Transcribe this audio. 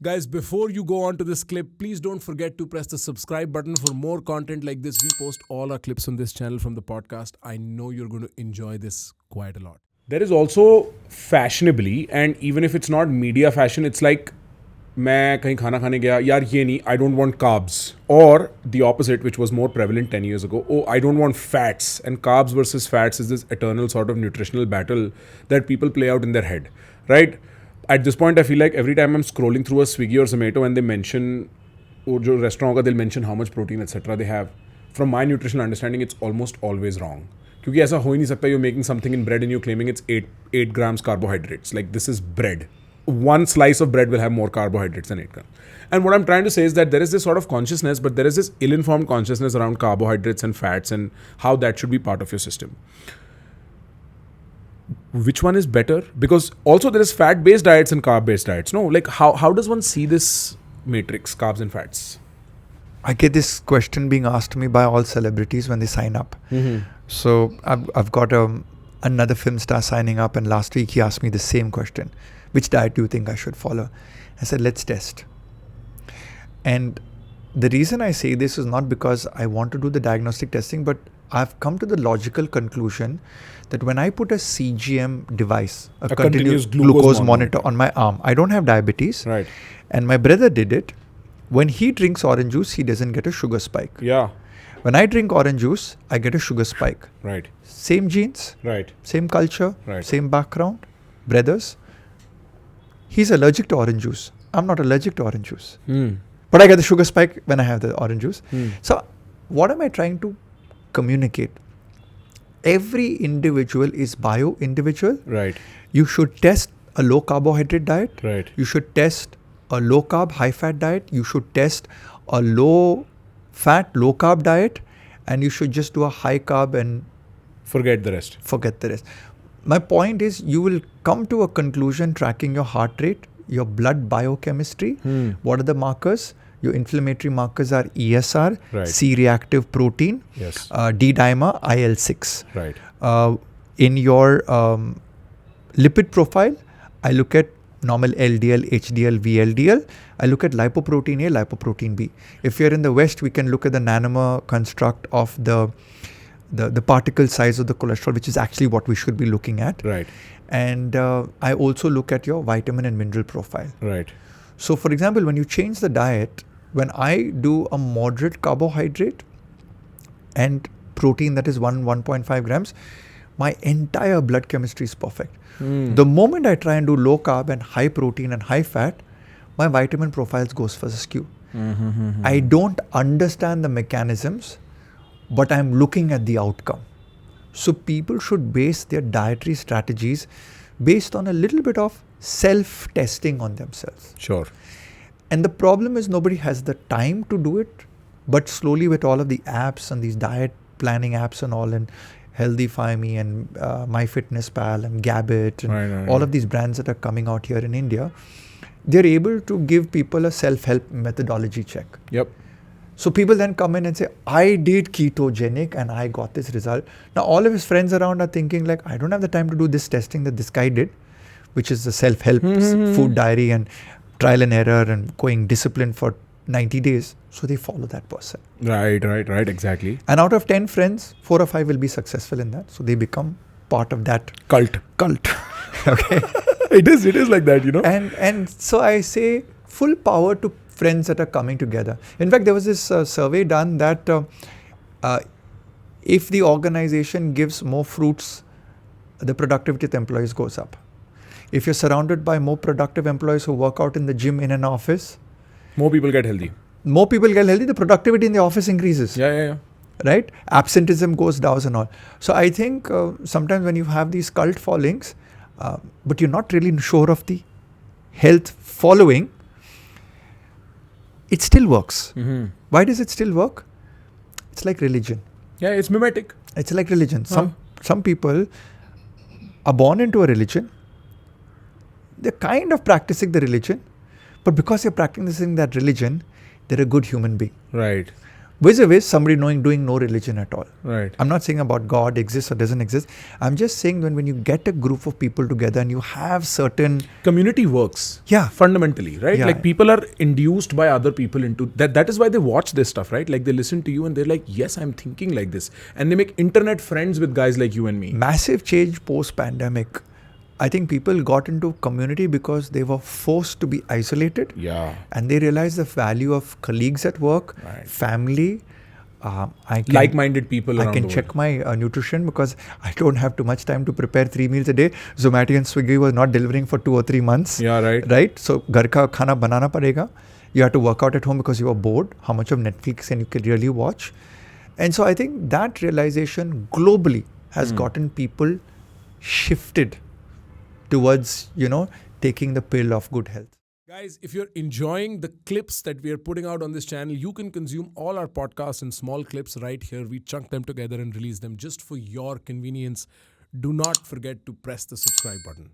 Guys, before you go on to this clip, please don't forget to press the subscribe button for more content like this. We post all our clips on this channel from the podcast. I know you're going to enjoy this quite a lot. There is also fashionably, and even if it's not media fashion, it's like मैं कहीं खाना खाने गया यार ये नहीं I don't want carbs, or the opposite which was more prevalent 10 years ago, oh I don't want fats. And carbs versus fats is this eternal sort of nutritional battle that people play out in their head, right? At this point I feel like every time I'm scrolling through a Swiggy or Zomato and they mention or जो restaurant होगा they'll mention how much protein etc they have, from my nutritional understanding it's almost always wrong. क्योंकि ऐसा हो ही नहीं सकता you're making something in bread and you're claiming it's 8 grams carbohydrates. Like, this is bread. One slice of bread will have more carbohydrates than 8 grams. And what I'm trying to say is that there is this sort of consciousness, but there is this ill-informed consciousness around carbohydrates and fats and how that should be part of your system. Which one is better? Because also there is fat-based diets and carb-based diets. No, like how does one see this matrix, carbs and fats? I get this question being asked to me by all celebrities when they sign up. Mm-hmm. So I've got another film star signing up, and last week he asked me the same question. Which diet do you think I should follow? I said, let's test. And the reason I say this is not because I want to do the diagnostic testing, but I've come to the logical conclusion that when I put a CGM device, a continuous glucose monitor on my arm, I don't have diabetes. Right. And my brother did it. When he drinks orange juice, he doesn't get a sugar spike. Yeah. When I drink orange juice, I get a sugar spike. Right. Same genes, Right. same culture, Right. same background, brothers. He's allergic to orange juice. I'm not allergic to orange juice. But I get the sugar spike when I have the orange juice. So what am I trying to communicate? Every individual is bio-individual. Right. You should test a low carbohydrate diet. Right. You should test a low carb, high fat diet. You should test a low fat, low carb diet. And you should just do a high carb and Forget the rest. forget the rest. My point is, you will come to a conclusion tracking your heart rate, your blood biochemistry. What are the markers? Your inflammatory markers are ESR, Right. C-reactive protein, Yes. D-dimer, IL-6. Right. In your lipid profile, I look at normal LDL, HDL, VLDL. I look at lipoprotein A, lipoprotein B. If you're in the West, we can look at the nanomer construct of the particle size of the cholesterol, which is actually what we should be looking at. Right. And I also look at your vitamin and mineral profile. Right. So for example, when you change the diet, when I do a moderate carbohydrate and protein that is 1.5 grams, my entire blood chemistry is perfect. The moment I try and do low carb and high protein and high fat, my vitamin profiles goes for askew. I don't understand the mechanisms, but I'm looking at the outcome. So people should base their dietary strategies based on a little bit of self-testing on themselves. Sure. And the problem is nobody has the time to do it, but slowly with all of the apps and these diet planning apps and all, and Healthify Me and MyFitnessPal and Gabbit and all of these brands that are coming out here in India, they're able to give people a self-help methodology check. Yep. So people then come in and say, I did ketogenic and I got this result. Now all of his friends around are thinking like, I don't have the time to do this testing that this guy did, which is the self-help food diary and trial and error and going discipline for 90 days. So they follow that person. Right. Exactly. And out of 10 friends, 4 or 5 will be successful in that. So they become part of that Cult. Okay. It is like that, you know. And so I say full power to friends that are coming together. In fact, there was this survey done that if the organization gives more fruits, the productivity of the employees goes up. If you're surrounded by more productive employees who work out in the gym in an office, More people get healthy. the productivity in the office increases. Yeah. Right? Absenteeism goes down and all. So I think sometimes when you have these cult followings, but you're not really sure of the health following, it still works. Why does it still work? It's like religion. Yeah, it's mimetic. It's like religion. Some people are born into a religion. They're kind of practicing the religion, but because they're practicing that religion, they're a good human being. Right. vis-a-vis somebody doing no religion at all. Right. I'm not saying about God exists or doesn't exist. I'm just saying when you get a group of people together and you have certain Community works. Yeah. Fundamentally, right? Yeah. Like people are induced by other people into that. That is why they watch this stuff, right? Like they listen to you and they're like, yes, I'm thinking like this. And they make internet friends with guys like you and me. massive change post-pandemic. I think people got into community because they were forced to be isolated. Yeah. And they realized the value of colleagues at work, Right. family. I can, Like-minded people around I can the check world. my nutrition because I don't have too much time to prepare 3 meals a day. Zomato and Swiggy was not delivering for 2 or 3 months. Yeah, right. Right? So, घर का खाना बनाना पड़ेगा. You have to work out at home because you are bored. How much of Netflix and you can really watch? And so I think that realization globally has gotten people shifted towards, taking the pill of good health. Guys, if you're enjoying the clips that we are putting out on this channel, you can consume all our podcasts in small clips right here. We chunk them together and release them just for your convenience. Do not forget to press the subscribe button.